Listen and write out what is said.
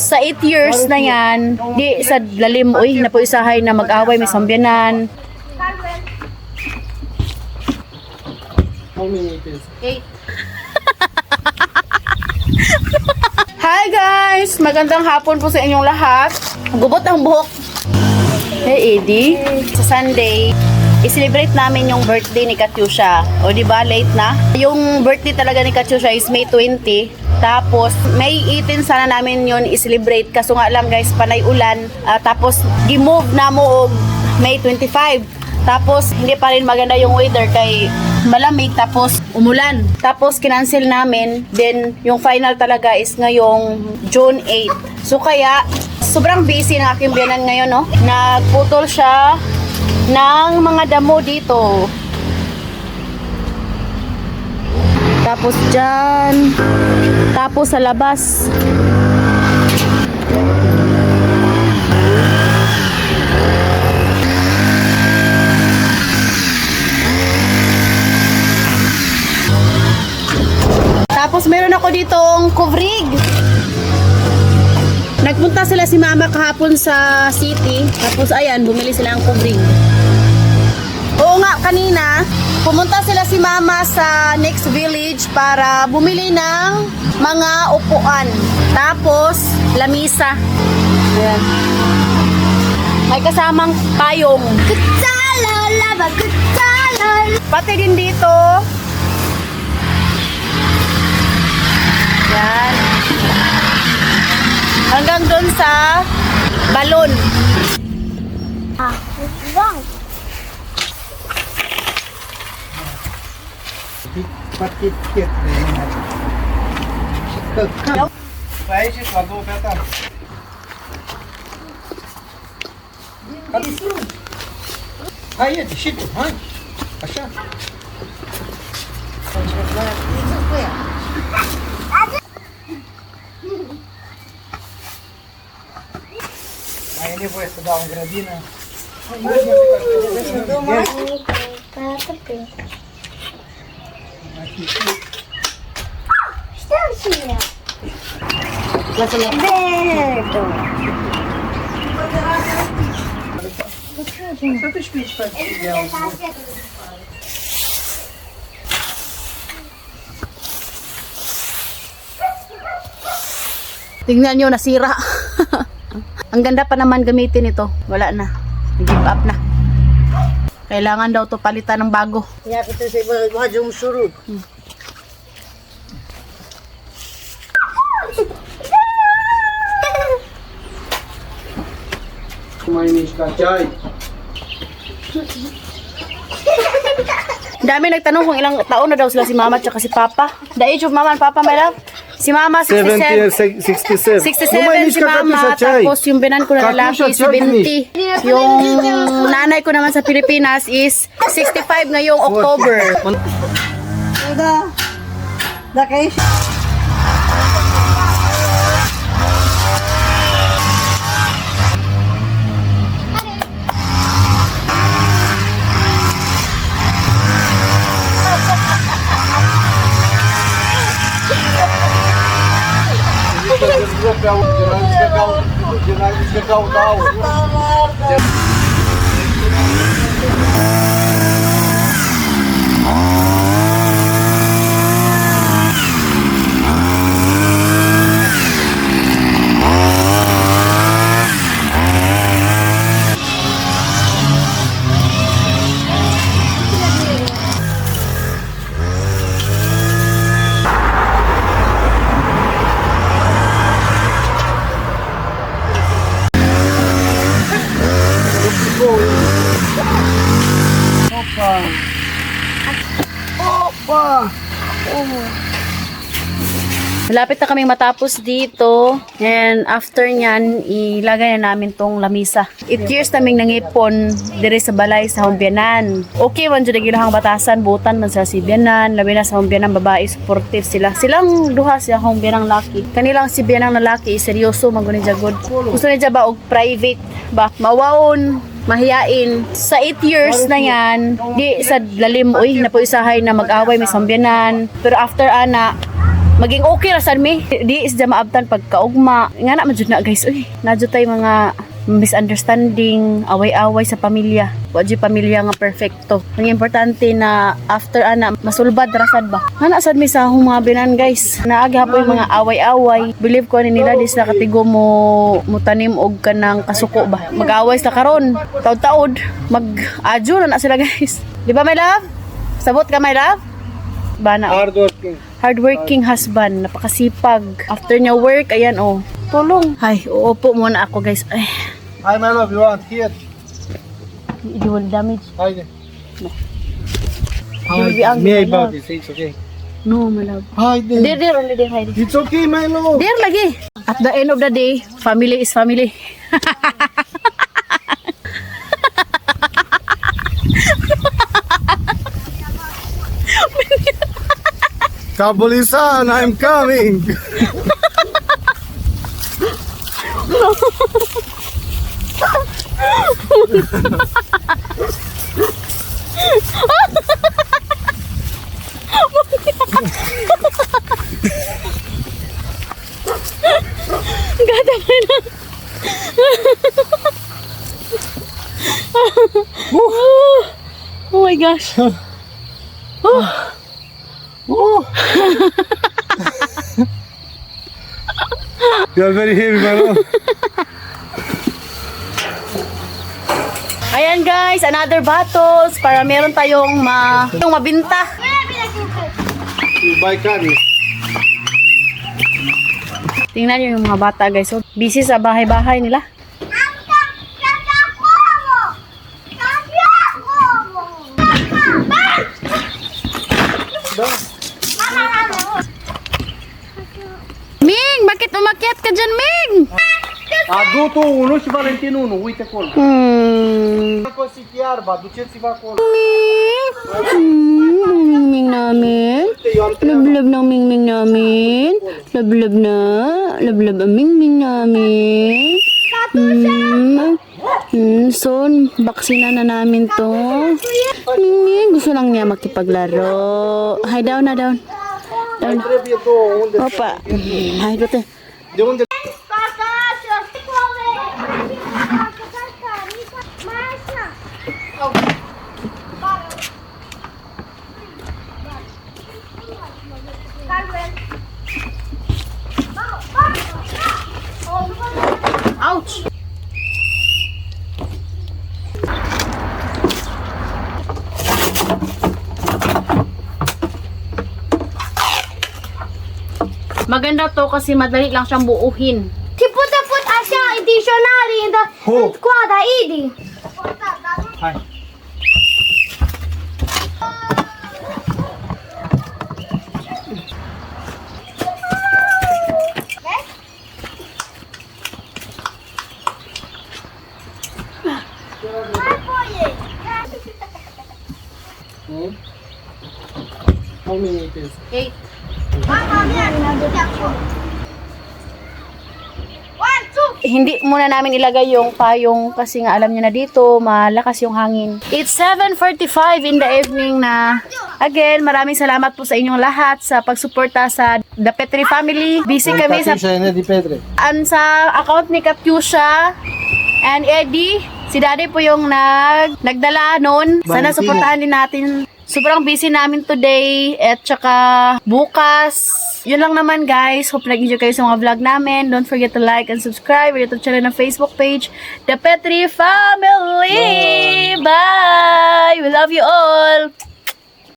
Sa 8 years na yan, di sa lalim, uy, napuisahay na mag-away, may sambyanan. How many it is? 8. Hi guys! Magandang hapon po sa inyong lahat. Gubot ang buhok. Hey Eddie, sa Sunday, i-celebrate namin yung birthday ni Katyusha. O diba, late na? Yung birthday talaga ni Katyusha is May 20. Tapos, May 18 sana namin yun i-celebrate. Kaso nga lang guys, panay ulan. Tapos, gi-move na mo May 25. Tapos, hindi pa rin maganda yung weather kay malamig. Tapos, umulan. Tapos, kinancel namin. Then, yung final talaga is ngayong June 8. So, kaya, sobrang busy ng aking biyanan ngayon, no? Nagputol siya ng mga damo dito. Tapos dyan. Tapos sa labas. Tapos meron ako ditong kovrig. Nagpunta sila si mama kahapon sa city. Tapos ayan, bumili sila ng kovrig. Oo nga, kanina, pumunta sila si mama sa next village para bumili ng mga upuan. Tapos, lamisa. Ayan. May kasamang payong. Pati din dito. Ayan. Hanggang doon sa balon. Wow. Paket kit. Vai, gente, lavou o pé, tá? Cadê isso? Aí, shit, vai. Achar? Aí ele vai estudar um gradina. Verde. Quantos speech para Tingnan nyo, nasira. Ang ganda pa naman gamitin ito. Wala na. Give up na. Kailangan daw to palitan ng bago. Ya, kita saya buat jom surut. Mainis ka, Chay. Dami nagtanong kung ilang taon na daw sila si mama at si papa. The age of mama and papa, my love? Si mama, 67. 67. 67 si mama, tapos yung binan ko na lalaki, 70. Yung nanay ko naman sa Pilipinas is 65 ngayong October. Udah. Dah kayak Malapit na kaming matapos dito. And after nyan, ilagay na namin tong lamisa. 8 years naming nangipon dire sa balay sa Humbianan. Okay, man dyan nagilahang batasan, butan man sa Sibyanan. Labi na sa Humbianan, babae, supportive sila. Silang duha siya Humbianang laki. Kanilang Sibyanang lalaki, seryoso, maguni jagod. Gusto niya ba og private ba? Mawawon, mahiyain. Sa 8 years na yan, di sa lalim, uy, napuisahay na mag-away, may sambyanan. Pero after ana, maging okay ra sad mi. Di is da maabtan pagkaugma. Nga na majud na guys. Uy, nadyo tay mga misunderstanding, away-away sa pamilya. Wa jud pamilya nga perfecto. Ang importante na after ana masulbad rasad ba. Nga sad mi sa humabinan guys. Naagi hapoy mga away-away. Believe ko ni nila di sila katigo mo tanim og kanang kasuko ba. Mag-away sila karon. Taud-taud mag-adyo na sila guys. Di ba my love? Sabot ka my love? Bana. Hardworking. Hardworking husband, napakasipag. After niya work, ayan oh. Tulong. Ay, uupo muna ako guys. Ay, Hi, my love. You want here? it will damage. Hi there. will be angry, Me my about love. this. It's okay. No, my love. Hi there. There, only there, hide. It's okay, my love. There lagi. At the end of the day, family is family. Kabulisan, I'm coming. Gata pa na. Oh my gosh. You are very heavy, my love. Ayan guys, another bottles para meron tayong yung mabinta. You buy candy. Tingnan nyo yung mga bata guys. So, busy sa bahay-bahay nila. Ming! Bakit umakyat ka dyan, Ming? Adultul 1 și Valentin 1, uite acolo. Cosichi iarba, duceți-vă acolo. Ming namin. Lablab ng Ming namin. Lablab na. Lablab ang Ming namin. Son, baksina na namin to. Ming, gusto lang niya makipaglaro. Hi, down na, down. Down. Trebuie două, unde? Opa. Hai, du-te. De unde? Ouch! Maganda to kasi madali lang siyang buuhin. Ti putea put așa în dicționarii în coada Idi. Hai. How many it is? 8. Mama mea, nu te acolo. One, two. Hindi muna namin ilagay yung payong kasi nga alam niyo na dito malakas yung hangin. It's 7:45 in the evening na. Again, maraming salamat po sa inyong lahat sa pagsuporta sa The Petri Family. Busy kami sa Di Petre. sa account ni Katyusha and Eddie. Si Daddy po yung nagdala nun. Sana Valentino. suportahan din natin. Sobrang busy namin today at saka bukas. Yun lang naman guys. Hope nag-enjoy kayo sa mga vlog namin. Don't forget to like and subscribe our YouTube channel na Facebook page, The Petri Family. Bye! We love you all!